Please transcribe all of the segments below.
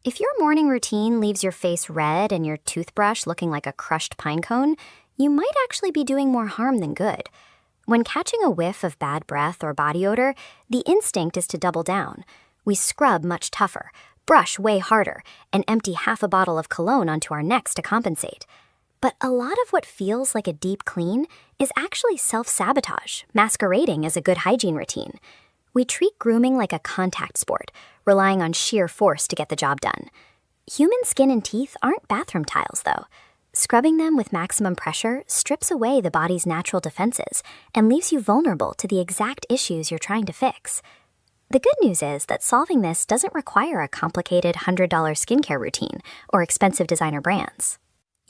If your morning routine leaves your face red and your toothbrush looking like a crushed pine cone, you might actually be doing more harm than good. When catching a whiff of bad breath or body odor, the instinct is to double down. We scrub much tougher, brush way harder, and empty half a bottle of cologne onto our necks to compensate. But a lot of what feels like a deep clean is actually self-sabotage, masquerading as a good hygiene routine. We treat grooming like a contact sport, relying on sheer force to get the job done. Human skin and teeth aren't bathroom tiles, though. Scrubbing them with maximum pressure strips away the body's natural defenses and leaves you vulnerable to the exact issues you're trying to fix. The good news is that solving this doesn't require a complicated $100 skincare routine or expensive designer brands.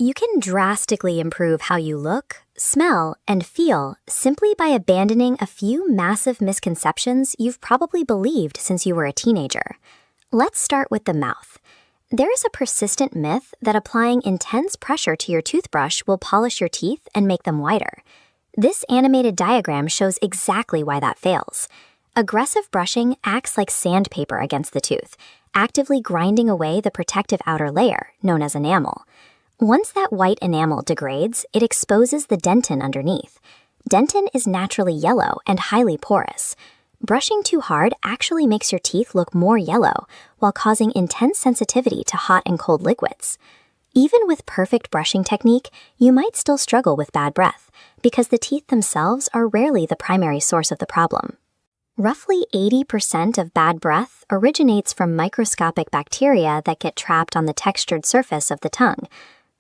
You can drastically improve how you look, smell, and feel simply by abandoning a few massive misconceptions you've probably believed since you were a teenager. Let's start with the mouth. There is a persistent myth that applying intense pressure to your toothbrush will polish your teeth and make them whiter. This animated diagram shows exactly why that fails. Aggressive brushing acts like sandpaper against the tooth, actively grinding away the protective outer layer, known as enamel. Once that white enamel degrades, it exposes the dentin underneath. Dentin is naturally yellow and highly porous. Brushing too hard actually makes your teeth look more yellow, while causing intense sensitivity to hot and cold liquids. Even with perfect brushing technique, you might still struggle with bad breath, because the teeth themselves are rarely the primary source of the problem. Roughly 80% of bad breath originates from microscopic bacteria that get trapped on the textured surface of the tongue.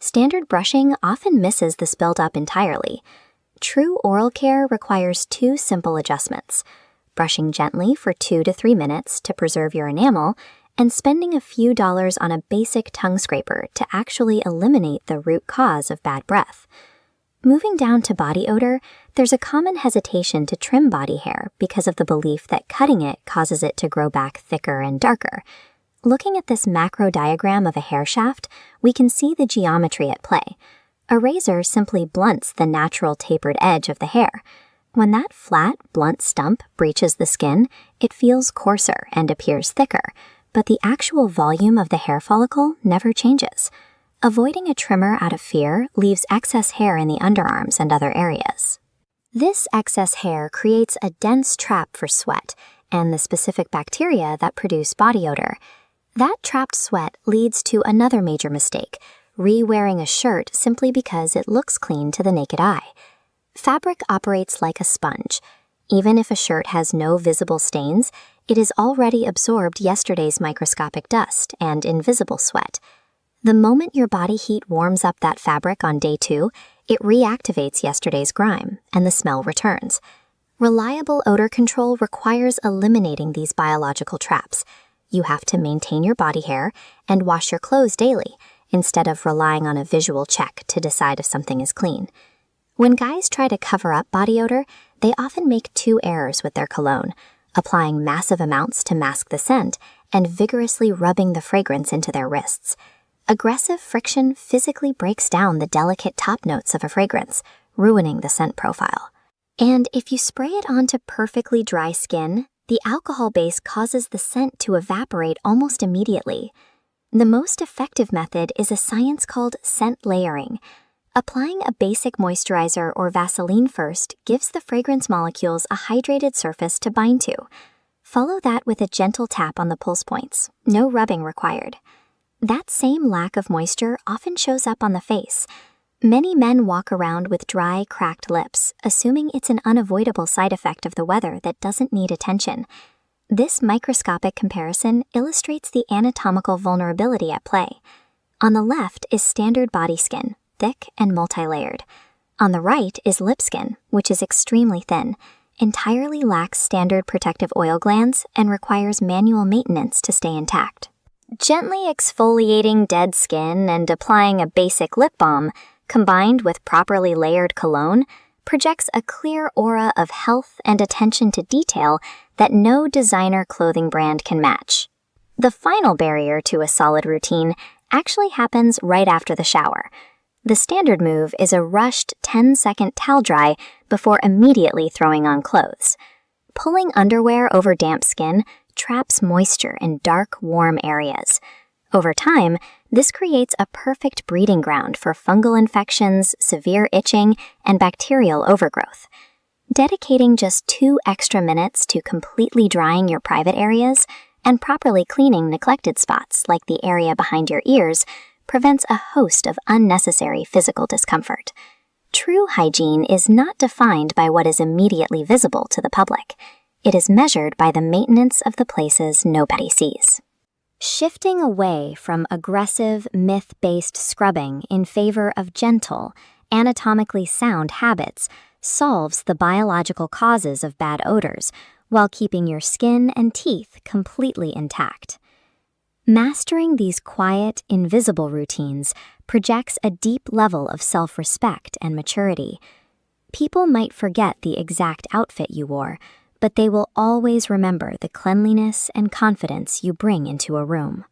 Standard brushing often misses this buildup entirely. True oral care requires two simple adjustments: brushing gently for 2 to 3 minutes to preserve your enamel, and spending a few dollars on a basic tongue scraper to actually eliminate the root cause of bad breath. Moving down to body odor, there's a common hesitation to trim body hair because of the belief that cutting it causes it to grow back thicker and darker. Looking at this macro diagram of a hair shaft, we can see the geometry at play. A razor simply blunts the natural tapered edge of the hair. When that flat, blunt stump breaches the skin, it feels coarser and appears thicker, but the actual volume of the hair follicle never changes. Avoiding a trimmer out of fear leaves excess hair in the underarms and other areas. This excess hair creates a dense trap for sweat and the specific bacteria that produce body odor. That trapped sweat leads to another major mistake: re-wearing a shirt simply because it looks clean to the naked eye. Fabric operates like a sponge. Even if a shirt has no visible stains, it has already absorbed yesterday's microscopic dust and invisible sweat. The moment your body heat warms up that fabric on day 2, it reactivates yesterday's grime, and the smell returns. Reliable odor control requires eliminating these biological traps. You have to maintain your body hair and wash your clothes daily, instead of relying on a visual check to decide if something is clean. When guys try to cover up body odor, they often make 2 errors with their cologne: applying massive amounts to mask the scent and vigorously rubbing the fragrance into their wrists. Aggressive friction physically breaks down the delicate top notes of a fragrance, ruining the scent profile. And if you spray it onto perfectly dry skin, the alcohol base causes the scent to evaporate almost immediately. The most effective method is a science called scent layering. Applying a basic moisturizer or Vaseline first gives the fragrance molecules a hydrated surface to bind to. Follow that with a gentle tap on the pulse points, no rubbing required. That same lack of moisture often shows up on the face. Many men walk around with dry, cracked lips, assuming it's an unavoidable side effect of the weather that doesn't need attention. This microscopic comparison illustrates the anatomical vulnerability at play. On the left is standard body skin, thick and multi-layered. On the right is lip skin, which is extremely thin, entirely lacks standard protective oil glands, and requires manual maintenance to stay intact. Gently exfoliating dead skin and applying a basic lip balm, combined with properly layered cologne, projects a clear aura of health and attention to detail that no designer clothing brand can match. The final barrier to a solid routine actually happens right after the shower. The standard move is a rushed 10-second towel dry before immediately throwing on clothes. Pulling underwear over damp skin traps moisture in dark, warm areas. Over time, this creates a perfect breeding ground for fungal infections, severe itching, and bacterial overgrowth. Dedicating just 2 extra minutes to completely drying your private areas and properly cleaning neglected spots like the area behind your ears prevents a host of unnecessary physical discomfort. True hygiene is not defined by what is immediately visible to the public. It is measured by the maintenance of the places nobody sees. Shifting away from aggressive, myth-based scrubbing in favor of gentle, anatomically sound habits solves the biological causes of bad odors while keeping your skin and teeth completely intact. Mastering these quiet, invisible routines projects a deep level of self-respect and maturity. People might forget the exact outfit you wore, but they will always remember the cleanliness and confidence you bring into a room.